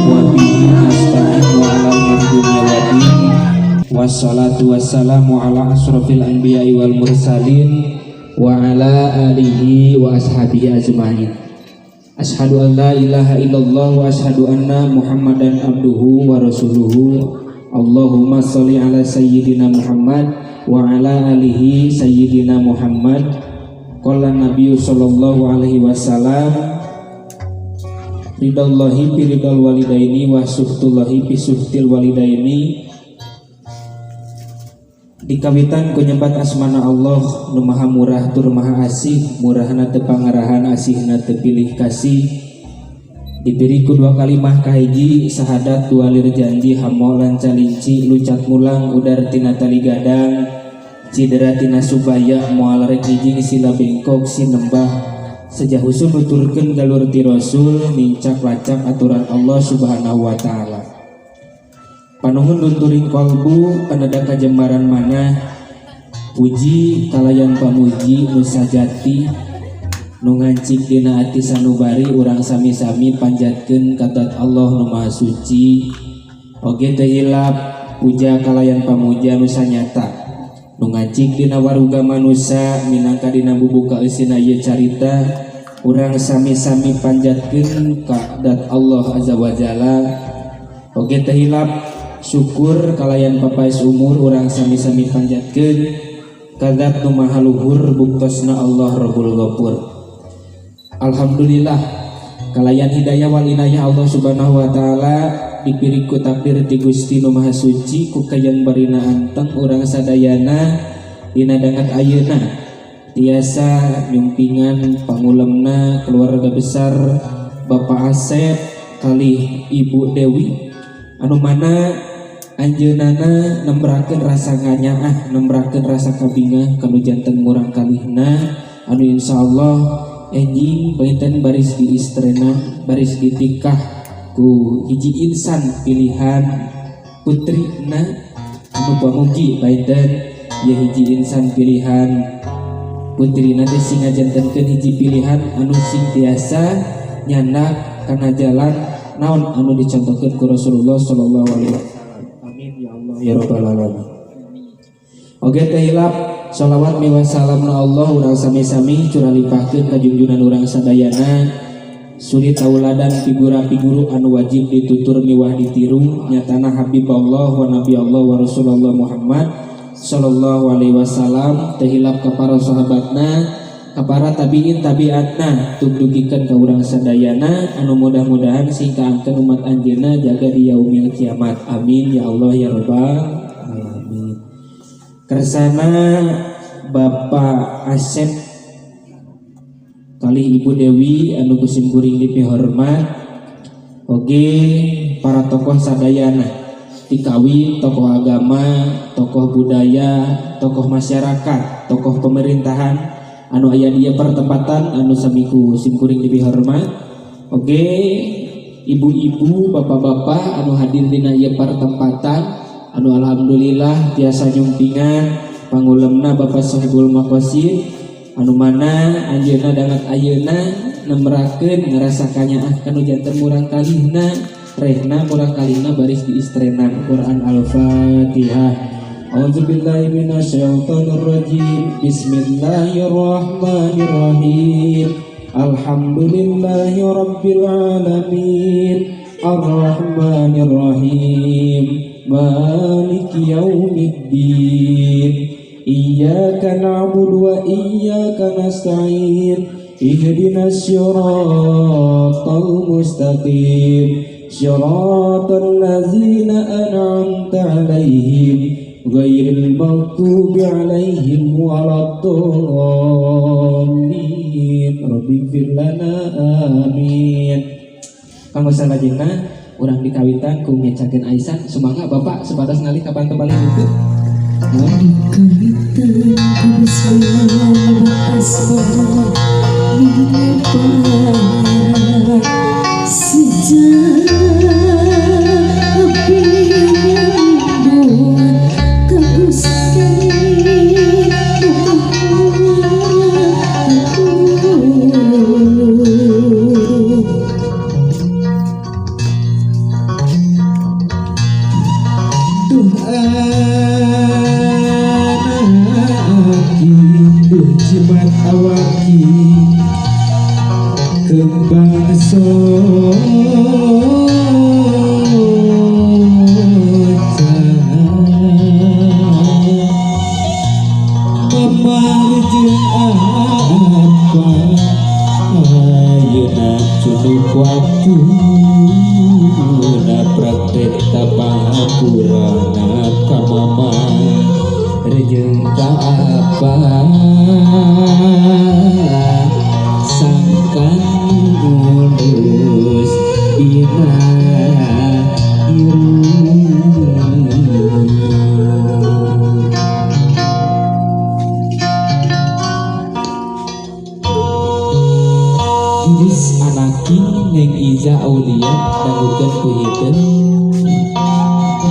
wa bihi nasta'in wa ala dunya waddin. Wassalatu wassalamu ala asrofil anbiya'i wal mursalin wa ala alihi wa ashabihi ajma'in. Ashhadu an la ilaha illallah wa ashhadu anna Muhammadan abduhu wa rasuluhu. Allahumma sholli ala sayyidina Muhammad wa ala alihi sayyidina Muhammad. Qala Nabiyyu sallallahu alaihi wasallam, ridallahi bi ridal walidaini wa suhtullahi bi suhtil walidaini. Dikawitan ku nyebat asmana Allah nu maha murah tur maha asih, murahna teu pangarahan, asihna teu pilih kasih. Diberi ku dua kalimah kahiji sahadat dua lir janji, hamo lan calinci lucat mulang udar tina tali gadang, cidera tina subaya moal rek hiji sila bengkok sinembah sejahusun nuturkeun galur ti Rasul mincak lacak aturan Allah Subhanahu wa taala. Panuhun lunturing kolbu panada kajembaran mana puji kalayan pamuji nu sajati nu ngancik dina ati sanubari urang sami-sami panjatkeun katat Allah nu maha suci. Oge teu hilap puja kalayan pamuja nu sanyata nu ngancik dina waruga manusia minangka dina bubuka eusina ieu carita urang sami-sami panjatkeun ka dat Allah azza wa jalla. Oge teu hilap syukur kalayan papais umur urang sami-sami panjatkeun ka zat nu maha luhur buktosna Allah Rabbul Ghafur. Alhamdulillah kalayan hidayah wal inayah Allah Subhanahu wa taala dipiri ku takdir ti Gusti nu maha suci ku kayang barina anteng urang sadayana dina dangat ayeuna tiasa nyumpingan pangulemna keluarga besar Bapak Asep kali Ibu Dewi anu mana anjeunana nembrakeun rasa nganyaah, nembrakeun rasa kabingah kanu janten murang kalihna anu insyaallah enjing baiten baris di istrena, baris ditikah ku hiji insan pilihan putrina anu pamugi baiten ye hiji insan pilihan putrina teh sing ngajantenkeun hiji pilihan anu sing tiasa nyandak kana jalan naon anu dicontohkeun ku Rasulullah sallallahu alaihi wasallam. Ya Rabbal Alamin. Oge teh hilap sholawat miwah salam na Allah urang sami-sami curah limpahkeun ka junjungan urang sadayana suri tauladan figura-figuru anu wajib ditutur miwah ditiru nyatana Habib Allah wa Nabi Allah wa Rasulullah Muhammad sallallahu alaihi wasallam. Teh hilap ka para sahabatna, ka para tabiin tabiatna tugdugikeun ka urang sadayana anu mudah-mudahan sing kaangkeun umat anjeunna jaga di yaumil kiamat. Amin ya Allah ya Rabbal Alamin. Kersana Bapak Asep kali Ibu Dewi anu kusim kuring dipihormat oge para tokoh sadayana dikawin, tokoh agama, tokoh budaya, tokoh masyarakat, tokoh pemerintahan anu aya dia pertempatan anu samiku simkuring dipihormat. Oge ibu-ibu, bapak-bapak anu hadir dina ieu pertempatan anu alhamdulillah tiasa nyumpingan pangulemna Bapak Sohibul Maqasid anu mana anjeunna dangat ayeuna nembrakeun ngarasa kanyaah kanu janten murang kalihna rehna murang kalihna baris di istrenan Quran Al-Fatihah. A'udzubillahi minasyaitonir rajim. Bismillahirrahmanirrahim. Alhamdulillahi rabbil alamin. Arrahmanir rahim. Maliki yaumiddin. Iyyaka na'budu wa iyyaka nasta'in. Ihdinas siratal mustaqim. Shiratal ladzina an'amta 'alaihim ghairil maghdubi 'alaihim waladdallin. Rabbighfir lana amin. Kanggo salajengna urang dikawitan ku ngecakeun aisan sumangga Bapak sebatas ngalih ka pantepan itu. anaki duh jimat awaki kembang pamarjeun apa ayeuna cunuk waktu na praktek tapangapurana ka mama rejeung ka apa sangkan mulus dina Iris anaki neng Iza Aulia dangukeun ku hideung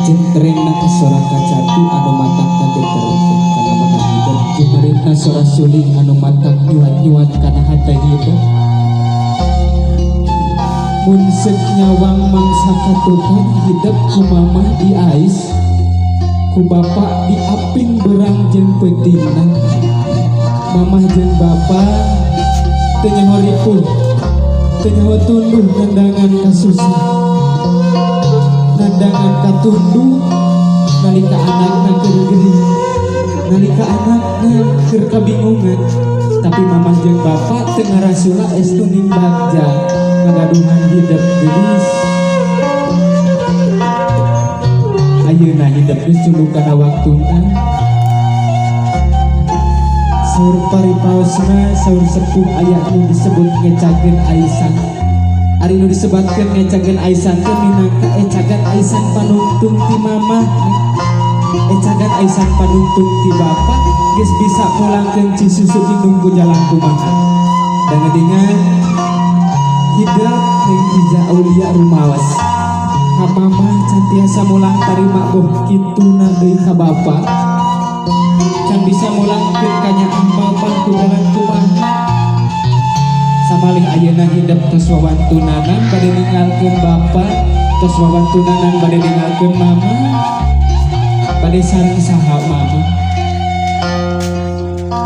jentrengna sora kacatu anu matak kageterkeun kana mata hideung jumaringna sora suling anu matak nyuat-nyuat kana hata hideung mun seuk nyawang mangsa katukan hidup ku mamah di ais ku bapak di aping berang jeung peutingna mamah jeung bapak teu nyaho ripuh teu nyaho tunduh nandangan kasusah nandangan katunduh nalika anakna keur geuring nalika anakna keur kabingungan tapi mamah jeung bapak teu ngarasula estu ning bagja ngagaduhan hidup geulis ayeuna hidup geus tuluy kana waktuna saur paripaosna saur sepuh aya nu disebut ngecakeun aisan ari nu disebutkeun ngecakeun aisan teh minangka ecagan aisan panungtung ti mamah ecagan aisan panungtung ti bapak geus bisa mulangkeun cisusu indung ku jalan kumaha dan ngedengan hidup ning Iza Aulia rumaos ka mamah cantiasa mulang tarima boh kituna deui ka bapak can bisa mulangkeun kanyaan bapak ku jalan kumaha samalih ayeuna hidup tos wawantunanan bade ninggalkeun bapak tos wawantunanan bade ninggalkeun mama bade sareng saha mama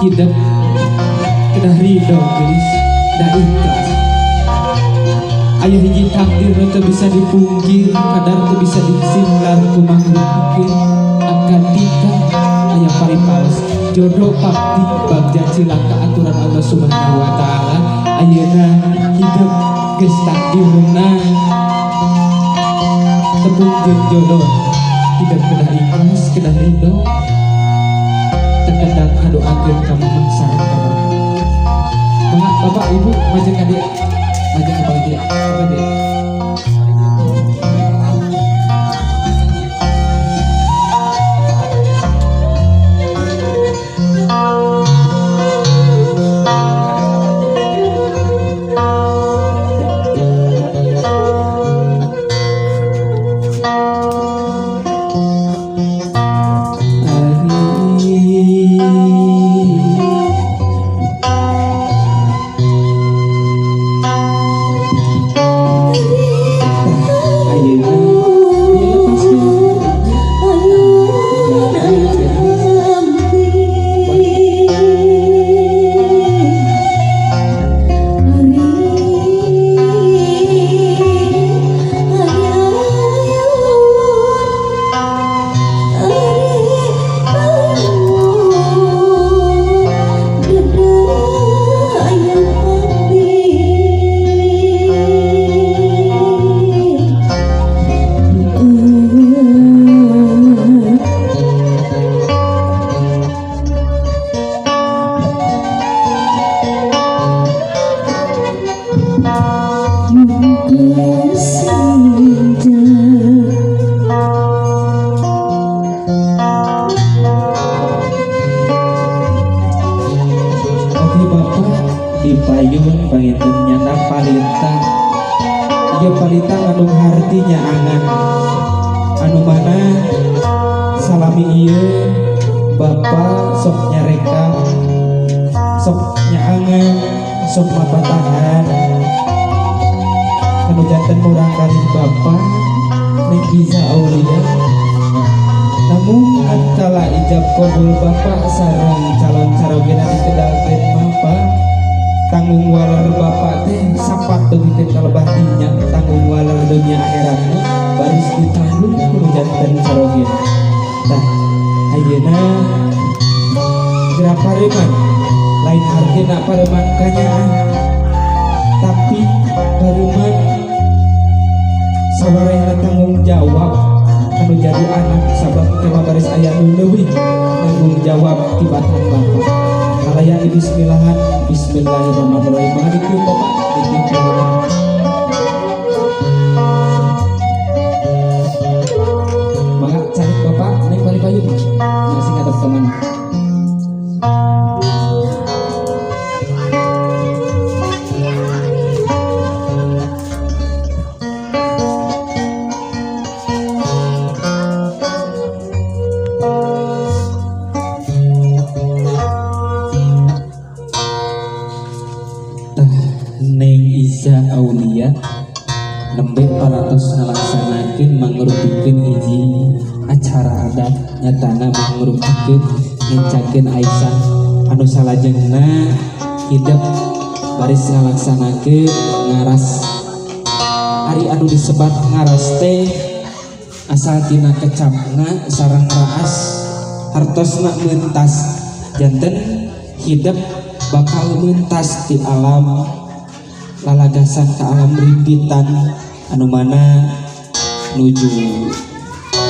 hidup kedah ridho geus da ikhlas aya hiji takdir nu teu bisa dipungkir kadar teu bisa disinglar ku makhluk akatika aya paripaos jodoh pakti bagja cilaka aturan Allah Subhanahu wa taala ayeuna hidup geus takdirna tepung jeung jodoh hidup kedah ikhlas kedah ridho terkendak kadoakeun ka mamah sareng ka bapak bapak ibu majeng adik majeng ka bapak adik dipayun panginten nyana palita ieu palita ngandung hartinya angan anu mana salami ieu bapa sok nyareka sok nyaangan sok mapatahan anu janten murang kalih bapa ning Iza Aulia namun kala ijab kabul bapak sareng calon carogena dikedakeun mapa tanggung walar bapak teh sapat begitu kalebah dinya tanggung walar dunia akhiratna baris ditanggung kudu janten carogena. Tah ayeuna geura pareman lain artina pareman kanyaan tapi pareman sabarehna tanggung jawab anu jadi anak sabab kema baris aya nu leuwih tanggung jawab tibatan bapak. Kalaya bismillahan bismillahirrahmanirrahim. Mangadikeun bapak dikeun. Mangga cari bapak naik balik payung. Masih ngadep teman. Neng Iza Aulia nembe paratos ngalaksanakeun mangrupikeun hiji acara adat nyatana mangrupikeun ngencakeun Aisyah anu salajengna hidup baris ngalaksanakeun ngaras ari anu disebat ngaras teh asal tina kecapna sareng raas hartosna meuntas janten hidup bakal meuntas di alam lalagasan ke alam rimpitan anu mana nuju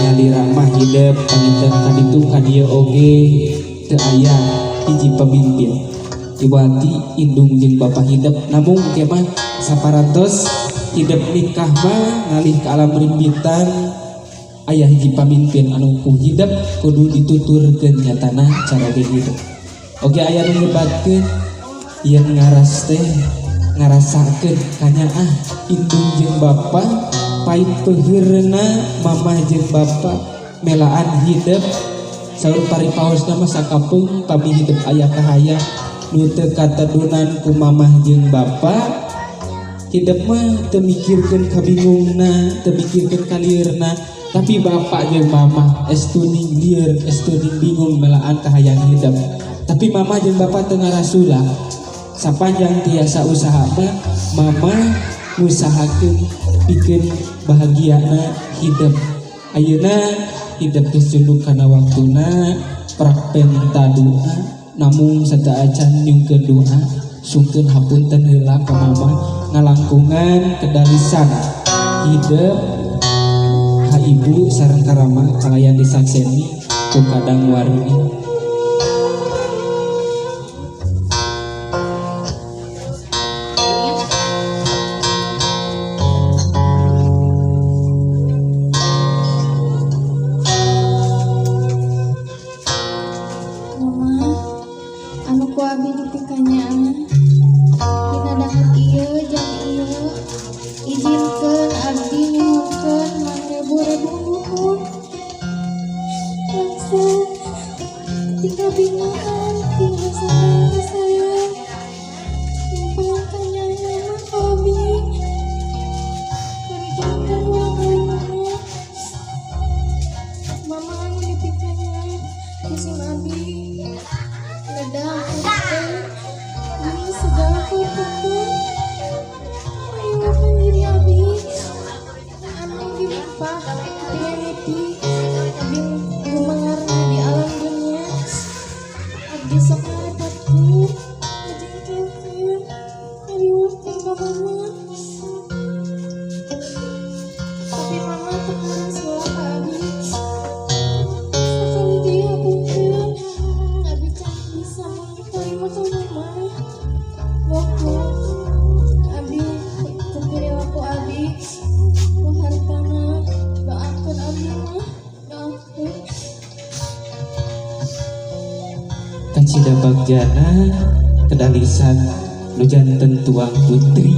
nyalira mah hidup panginten kaditu kadieu oge teu aya hiji pemimpin ibati indung jeung bapa hidup namun kemah saparantos hidup nikah mah ngalih ke alam rimpitan aya hiji pamimpin anu ku hidup kudu dituturkeun nyatana cara hidup oge aya nu nyebatkeun yen ngaras teh ngarasakeun kanyaan indung jeung bapa pait peuheurna mamah jeung bapa melaan hidup saur paripaosna mah sakapeung pami hidup aya kahaya nu teu katedunan ku mamah jeung bapa hidup mah teu mikirkeun kabingungna teu mikirkeun kalieurna tapi bapa jeung mamah estuning lieur estuning bingung melaan kahayang hidup tapi mamah jeung bapa teu ngarasula sapanjang tiasa usaha mama ngusahakeun pikeun bahagiana hidup ayeuna hidup geus junduk kana waktuna prakpen doa namun sadaacan nyungkeun doa sungkeun hapunten heula ka mama ngalangkungan kedalisan hidup ka ibu sareng ka rama kalayan disakseni ku kadang warni. Kacida bagjana kedalisan nu janten tuang putri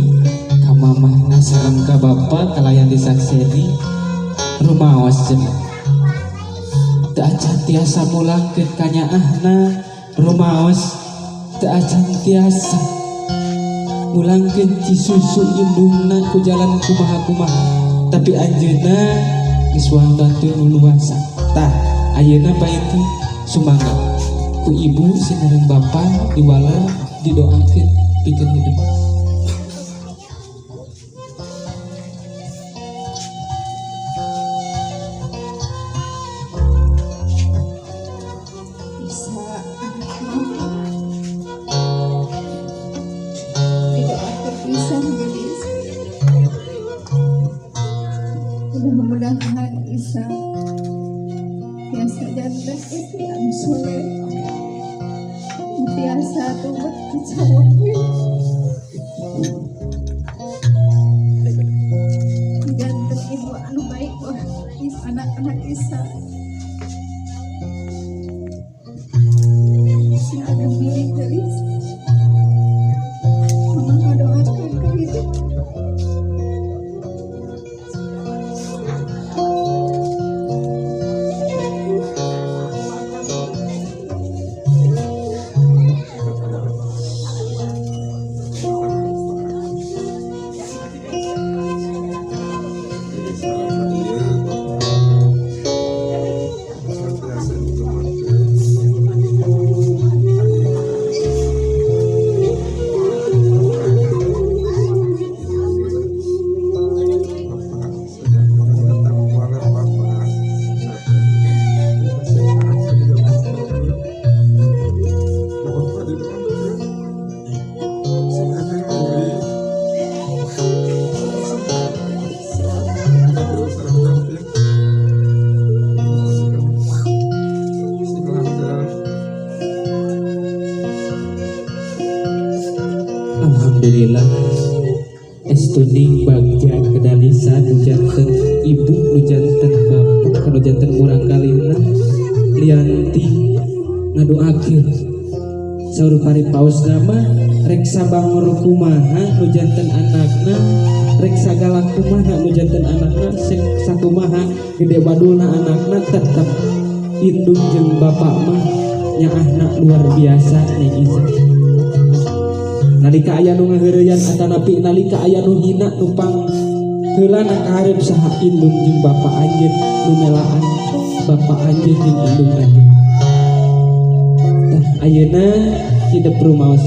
ka mamahna sareng ka bapa kalayan disakseni rumaos cenah teu acan tiasa mulangkeun kanyaahna rumaos teu acan tiasa mulangkeun cisusu indungna ku jalan kumaha-kumaha tapi anjeunna geus wantun nu luasa tah ayeuna itu sumangga ku ibu sinareng bapa diwala didoakeun pikeun hidup. Mudah-mudahan Isa biasa janda istri anu soleh biasa tobat kecawapin jantan ibu anu baik wah anak-anak Isa si ada milik gelis mama ngadoakan ka hidup. Alhamdulillah estuning bagja kedalisa nujanten ibu nujanten bapak nujanten murang kalina lianti ngadoakeun saur paripaos nama rek sabangor kumaha nujanten anakna rek sagala kumaha nujanten anakna sek sakumaha gede badulna anakna tetep indung jeung bapak mah nyaahna luar biasa nih Isa. Nalika aya nu ngaheureyan atanapi nalika aya nu hina numpang heula na kaharep saha indung jeung bapa anjeun nu melaan bapa anjeun jeung indung anjeun. Tah ayeuna hidup rumaos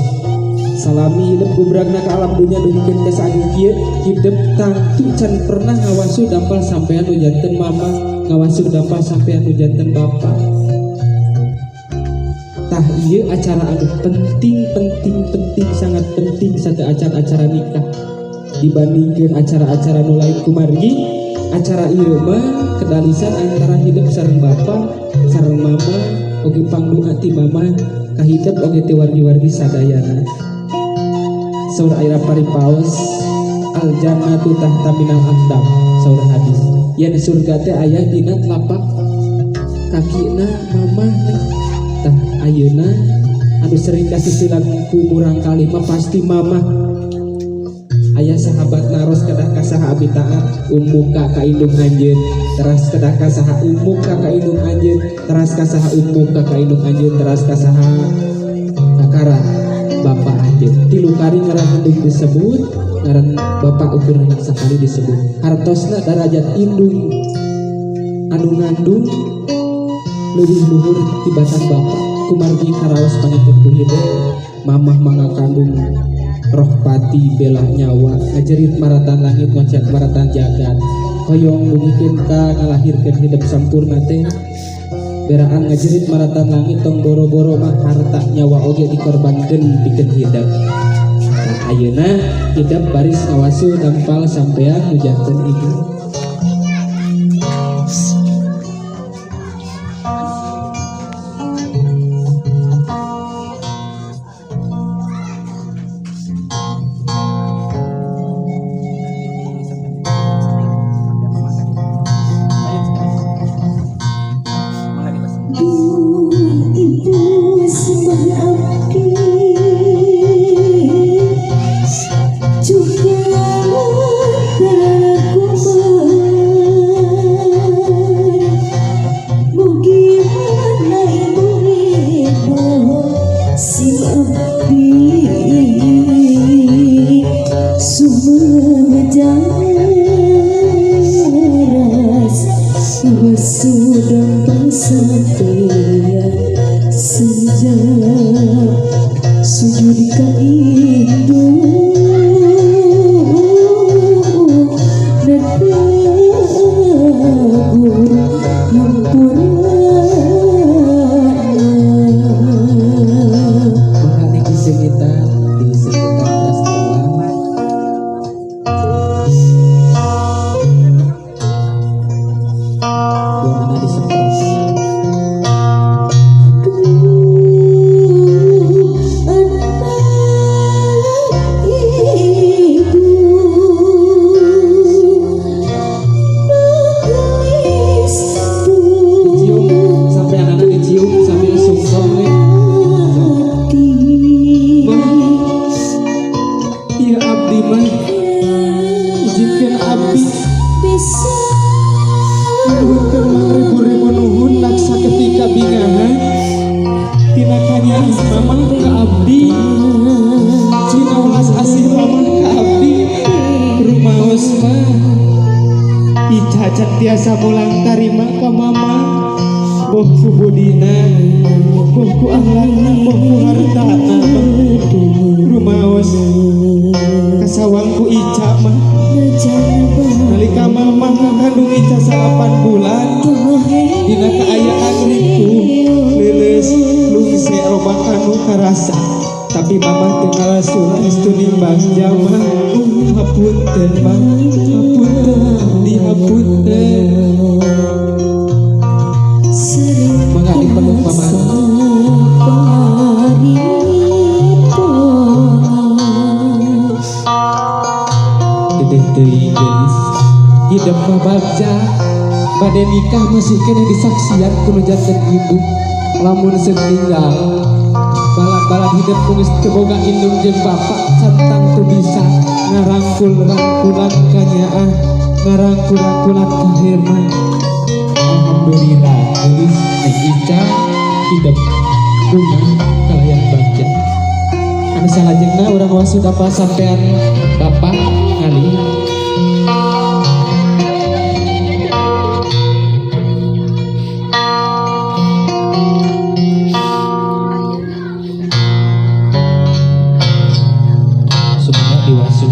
salami hidup gubragna ka alam dunya dugikeun ka saking kieu hidup tangtu can pernah ngawasu dampal sampean nu janten mama ngawasu dampal sampean nu janten bapa. Tah ieu acara anu penting sangat penting satu acara nikah dibandingkan acara-acara nu lain kumargi. Acara ieu mah kedalisan antara hidup sareng bapa sareng mama oge pangdung ati mama ka hidup oge teh wargi-wargi sadayana. Saur aira paripaos al jannatu tahta minal aqdam saur hadis yen surga teh aya dina telapak kakina mama nih. Tah ayeuna anu sering kasisilan ku murang kalima pasti mama aya sahabat naros kedah ka saha abi taat ummu ka indung anjeun teras kedah ka saha ummu ka indung anjeun teras ka saha ummu ka indung anjeun teras ka saha kakara bapak anjeun tilu kali ngaran indung disebut ngaran bapak ukur sakali disebut hartosna derajat indung anu ngandung leuwih luhur tibatan bapak kumargi karaos pangitun ku hidup mamah mangga kandung roh pati belah nyawa ngajerit maratan langit ngocet maratan jagat hoyong mungkin ka ngalahirkeun hidup sampurna teh beraan ngajerit maratan langit tong boro-boro mah harta nyawa oge dikorbankeun pikeun hidup. Nah ayeuna hidup baris ngawasu dampal sampean nu janten ieu. Juga aku sampeyan senja sujud ka indung nadagur hampurana menghati kesengitan di sekitar prastawa bagaimana disemprot dicium sampai anak-anak dicium sambil sungsong nih. Iya abdi mah izinkan abdi nuhunkeun ribu-ribu nuhun laksa ketika bingahan tina kanyaan mama ka abdi cina welas asih mama ka abdi rumaos mah Ica can tiasa mulang tarima ka mama boh ku budina boh ku akhlakna boh ku hartana rumaos kasawangku Ica mah nalika mama ngakandung Ica 8 bulan dina kaayaan riku leuleus lungse robak anu karasa tapi mama teu ngalasun estu nimbang jalma hapunten mah hapunten dihapunten mangga dipeluk mama dedeh teuing geus hidup mah bagja bade nikah masih kena disaksian kudu janten ibu lamun setinggal balak-balak hidup kumis teboga indung jeung bapak cantang teu bisa ngarangkul-rangkulan kanyaah ngarangkul-rangkulan kahirna alhamdulillah geus Neng Ica hidup rumah kalayan bagja anu salajengna urang wasudapa sampean bapak ngali semoga diwasu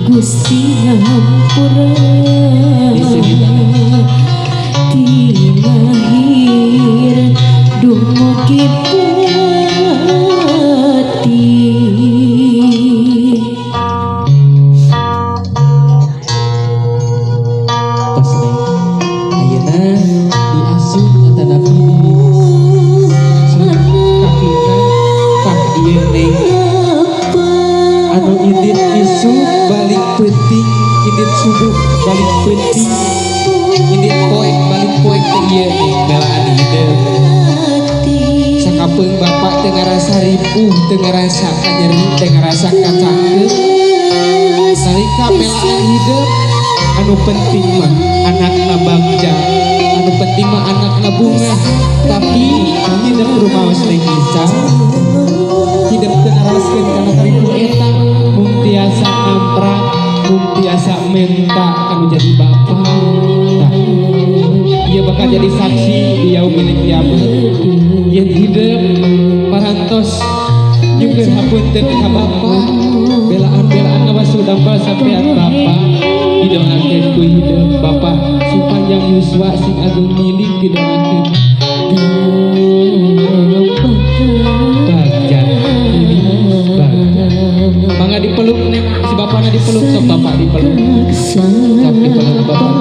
Gusti Hampura dilahir dumugi pati tos neng ayeuna diasuh eta nabi kakina kah ieu neng anu indit isu balik penting indit subuh balik penting indit poek balik poek teh ieu nih belaan hidup sakapeung bapak teu ngarasa ripuh teu ngarasa kanyeri teu ngarasa kacangkeun nalika belaan hidup anu penting mah anakna bagja anu penting mah anakna bunga tapi hidup rumaos Neng Ica hidup teu naraskeun kana karipu eta mung tiasa ngamprak mung tiasa menta anu jadi bapak tah ieu bakal jadi saksi di yaumil kiamat yen hidup parantos nyungkeun hapunten ka bapak belaan-belaan ngawasudampa sampean bapak didoakeun ku hidup bapak supanjang yuswa sing agung milik didoakeun bagja bagja mangga dipeluk nek si bapana dipeluk sok bapak dipeluk sok dipeluk bapak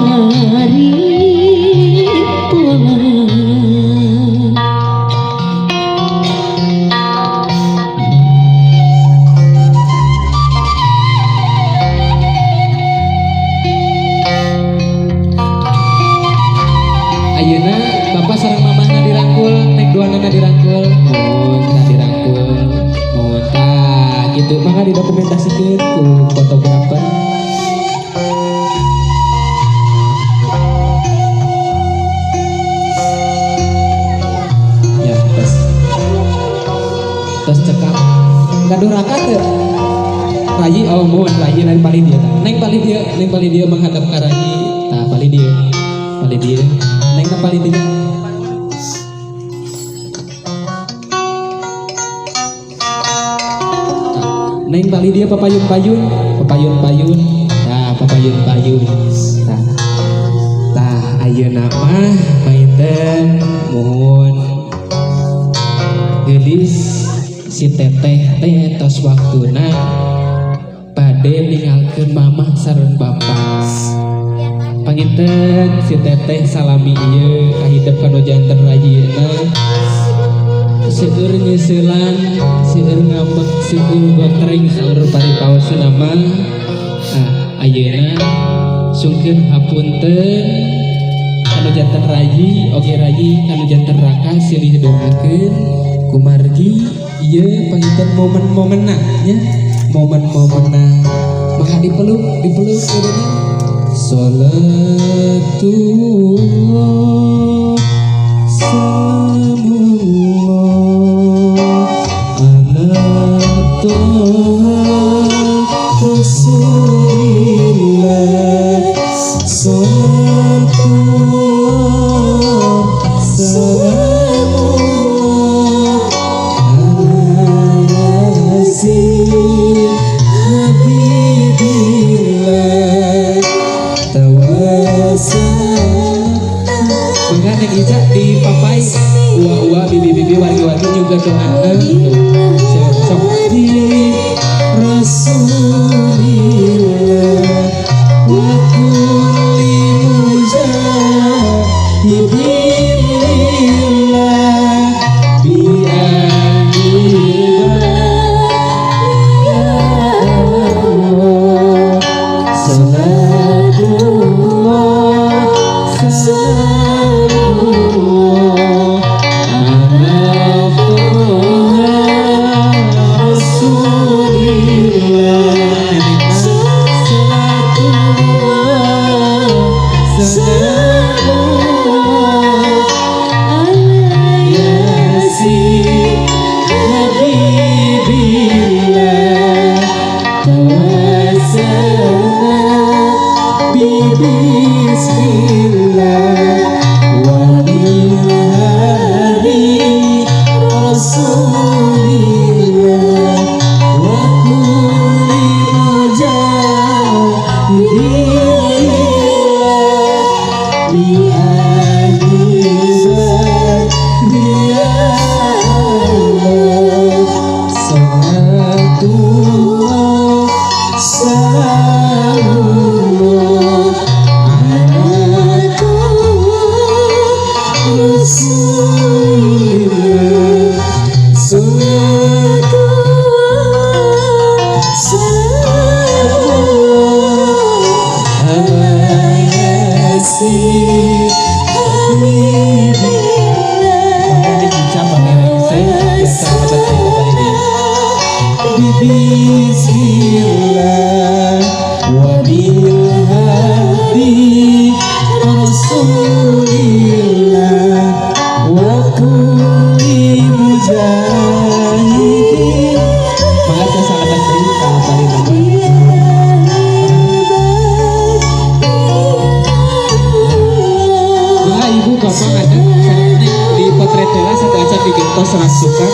ayeuna kawanana dirangkul. Mun tah dirangkul. Mun tah gitu maka didokumentasikeun ku fotografer. Ya, tos cekap. Gaduh raka teu? Rayi oh mun Rayi lain paling dia. Neng paling dia menghadap ke Rayi. Tah paling dia. Neng na paling dia. Neng bali dia papayun-payun. Nah, papayun-payun. Tah ayeuna mah mainten mohon gelis si teteh teh tos waktuna bade ninggalkeun mamah sareng bapak. Panginten si teteh salami ieu kahidep kanu janten rajina. Seueur nyeuselan, seueur ngambek, seueur gotreng, seueur paripaosna mah. Ayeuna sungkeun hapunten kanu janten raji, oge raji kanu janten raka silih dongakeun kumargi ieu panginten momen-momenna nya, momen-momenna maka dipeluk kudunya. Salatullah salamullah ala toha rasulillah. Salatullah salamullah ala yasin habibillah mangga neng Ica di papai uwa bibi wargi-wargi juga doa sok di Rasulillah wa kulli mujahidillah bi di potret tela satu aja bikin tos rasuka